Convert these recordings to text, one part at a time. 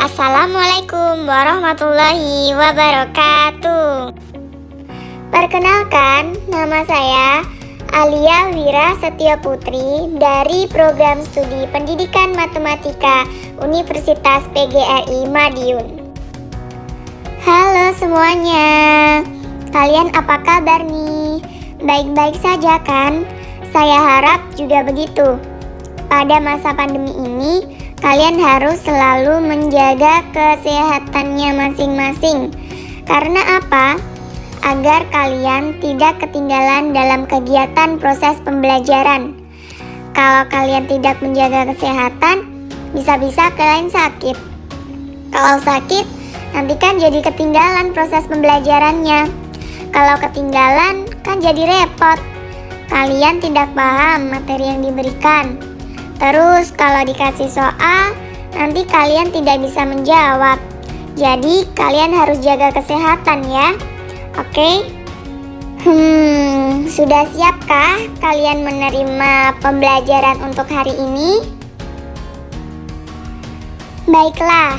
Assalamualaikum warahmatullahi wabarakatuh. Perkenalkan, nama saya Alia Wira Setio Putri dari Program Studi Pendidikan Matematika Universitas PGRI Madiun. Halo semuanya, kalian apa kabar nih? Baik-baik saja kan? Saya harap juga begitu. Pada masa pandemi ini, kalian harus selalu menjaga kesehatannya masing-masing. Karena apa? Agar kalian tidak ketinggalan dalam kegiatan proses pembelajaran. Kalau kalian tidak menjaga kesehatan, bisa-bisa kalian sakit. Kalau sakit, nanti kan jadi ketinggalan proses pembelajarannya. Kalau ketinggalan, kan jadi repot. Kalian tidak paham materi yang diberikan. Terus kalau dikasih soal, nanti kalian tidak bisa menjawab. Jadi kalian harus jaga kesehatan ya. Oke? Sudah siapkah kalian menerima pembelajaran untuk hari ini? Baiklah,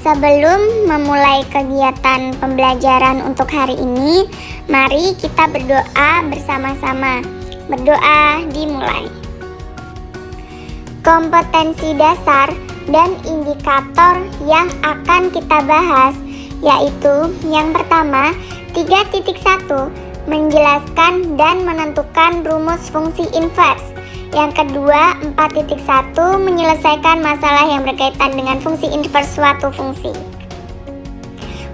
sebelum memulai kegiatan pembelajaran untuk hari ini, mari kita berdoa bersama-sama. Berdoa dimulai. Kompetensi dasar dan indikator yang akan kita bahas yaitu yang pertama 3.1 menjelaskan dan menentukan rumus fungsi invers. Yang kedua 4.1 menyelesaikan masalah yang berkaitan dengan fungsi invers suatu fungsi.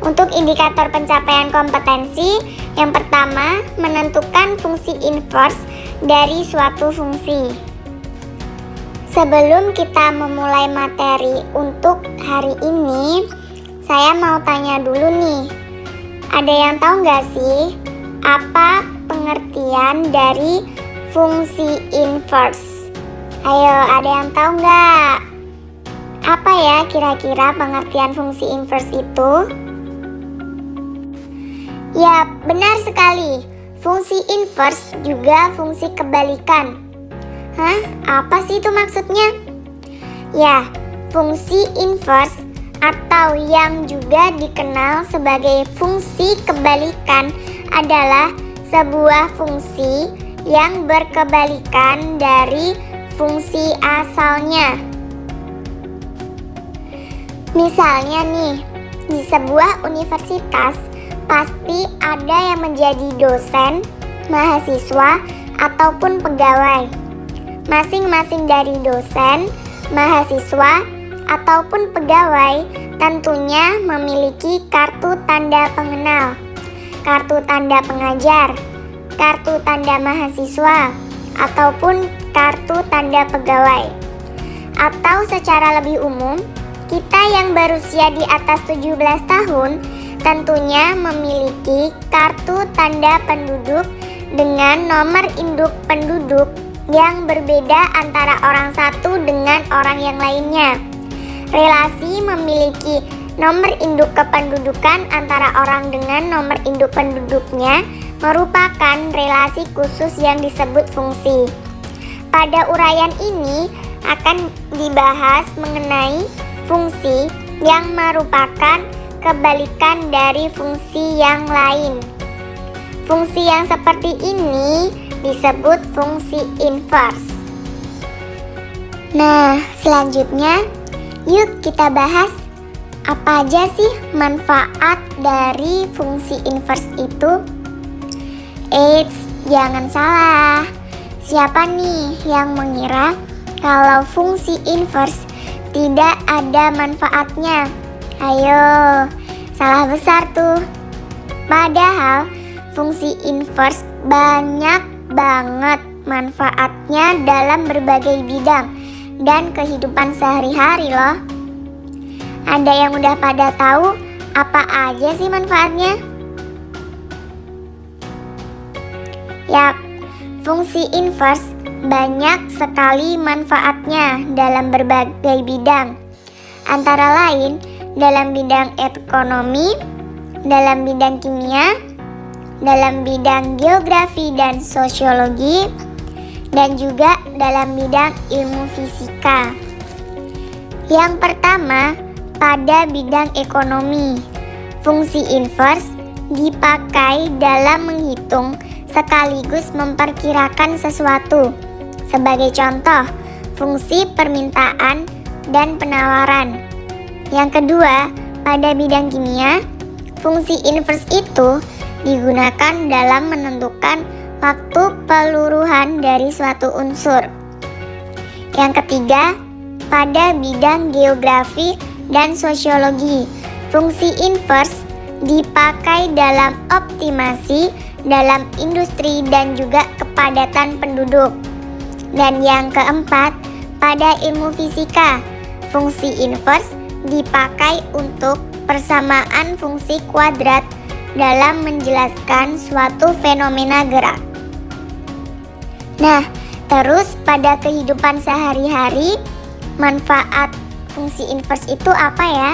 Untuk indikator pencapaian kompetensi, yang pertama menentukan fungsi invers dari suatu fungsi. Sebelum kita memulai materi untuk hari ini, saya mau tanya dulu nih. Ada yang tahu nggak sih apa pengertian dari fungsi invers? Ayo, ada yang tahu nggak? Apa ya kira-kira pengertian fungsi invers itu? Ya, benar sekali. Fungsi invers juga fungsi kebalikan. Hah? Apa sih itu maksudnya? Ya, fungsi invers atau yang juga dikenal sebagai fungsi kebalikan adalah sebuah fungsi yang berkebalikan dari fungsi asalnya. Misalnya nih, di sebuah universitas pasti ada yang menjadi dosen, mahasiswa, ataupun pegawai. Masing-masing dari dosen, mahasiswa, ataupun pegawai tentunya memiliki kartu tanda pengenal, kartu tanda pengajar, kartu tanda mahasiswa, ataupun kartu tanda pegawai. Atau secara lebih umum, kita yang berusia di atas 17 tahun tentunya memiliki kartu tanda penduduk dengan nomor induk penduduk yang berbeda antara orang satu dengan orang yang lainnya. Relasi memiliki nomor induk kependudukan antara orang dengan nomor induk penduduknya merupakan relasi khusus yang disebut fungsi. Pada uraian ini akan dibahas mengenai fungsi yang merupakan kebalikan dari fungsi yang lain. Fungsi yang seperti ini disebut fungsi invers. Nah, selanjutnya yuk kita bahas apa aja sih manfaat dari fungsi invers itu. Eits, jangan salah. Siapa nih yang mengira kalau fungsi invers tidak ada manfaatnya? Ayo, salah besar tuh. Padahal fungsi invers banyak banget manfaatnya dalam berbagai bidang dan kehidupan sehari-hari loh. Ada yang udah pada tahu apa aja sih manfaatnya? Yap, fungsi invers banyak sekali manfaatnya dalam berbagai bidang. Antara lain dalam bidang ekonomi, dalam bidang kimia, dalam bidang geografi dan sosiologi, dan juga dalam bidang ilmu fisika. Yang pertama, pada bidang ekonomi, fungsi inverse dipakai dalam menghitung sekaligus memperkirakan sesuatu. Sebagai contoh, fungsi permintaan dan penawaran. Yang kedua, pada bidang kimia, fungsi inverse itu digunakan dalam menentukan waktu peluruhan dari suatu unsur. Yang ketiga, pada bidang geografi dan sosiologi, fungsi inverse dipakai dalam optimasi dalam industri dan juga kepadatan penduduk. Dan yang keempat, pada ilmu fisika, fungsi inverse dipakai untuk persamaan fungsi kuadrat dalam menjelaskan suatu fenomena gerak. Nah, terus pada kehidupan sehari-hari, manfaat fungsi inverse itu apa ya?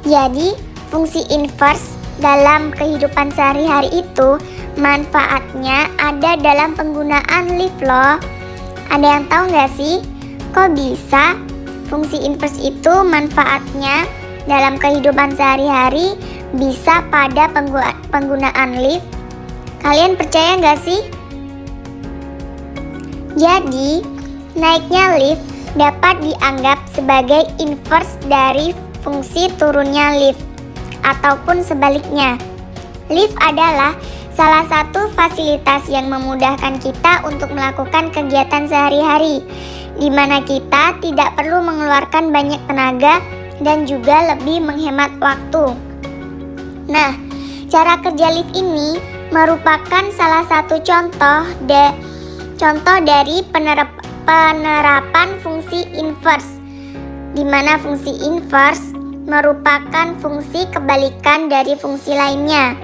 Jadi, fungsi inverse dalam kehidupan sehari-hari itu manfaatnya ada dalam penggunaan lift loh. Ada yang tahu nggak sih? Kok bisa fungsi inverse itu manfaatnya dalam kehidupan sehari-hari bisa pada penggunaan lift? Kalian percaya nggak sih? Jadi, naiknya lift dapat dianggap sebagai inverse dari fungsi turunnya lift, ataupun sebaliknya. Lift adalah salah satu fasilitas yang memudahkan kita untuk melakukan kegiatan sehari-hari, di mana kita tidak perlu mengeluarkan banyak tenaga dan juga lebih menghemat waktu. Nah, cara kerja lift ini merupakan salah satu contoh dari penerapan fungsi inverse, di mana fungsi inverse merupakan fungsi kebalikan dari fungsi lainnya.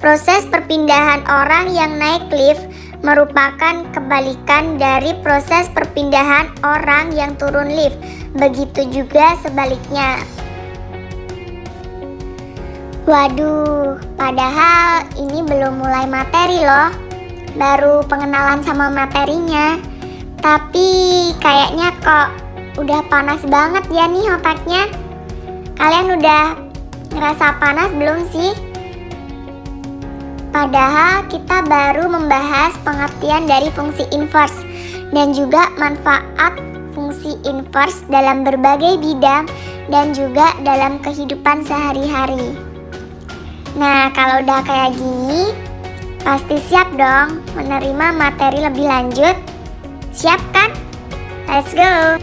Proses perpindahan orang yang naik lift merupakan kebalikan dari proses perpindahan orang yang turun lift. Begitu juga sebaliknya. Waduh, padahal ini belum mulai materi loh. Baru pengenalan sama materinya. Tapi kayaknya kok udah panas banget ya nih otaknya. Kalian udah ngerasa panas belum sih? Padahal kita baru membahas pengertian dari fungsi inverse dan juga manfaat fungsi inverse dalam berbagai bidang dan juga dalam kehidupan sehari-hari. Nah, kalau udah kayak gini, pasti siap dong menerima materi lebih lanjut? Siap kan? Let's go!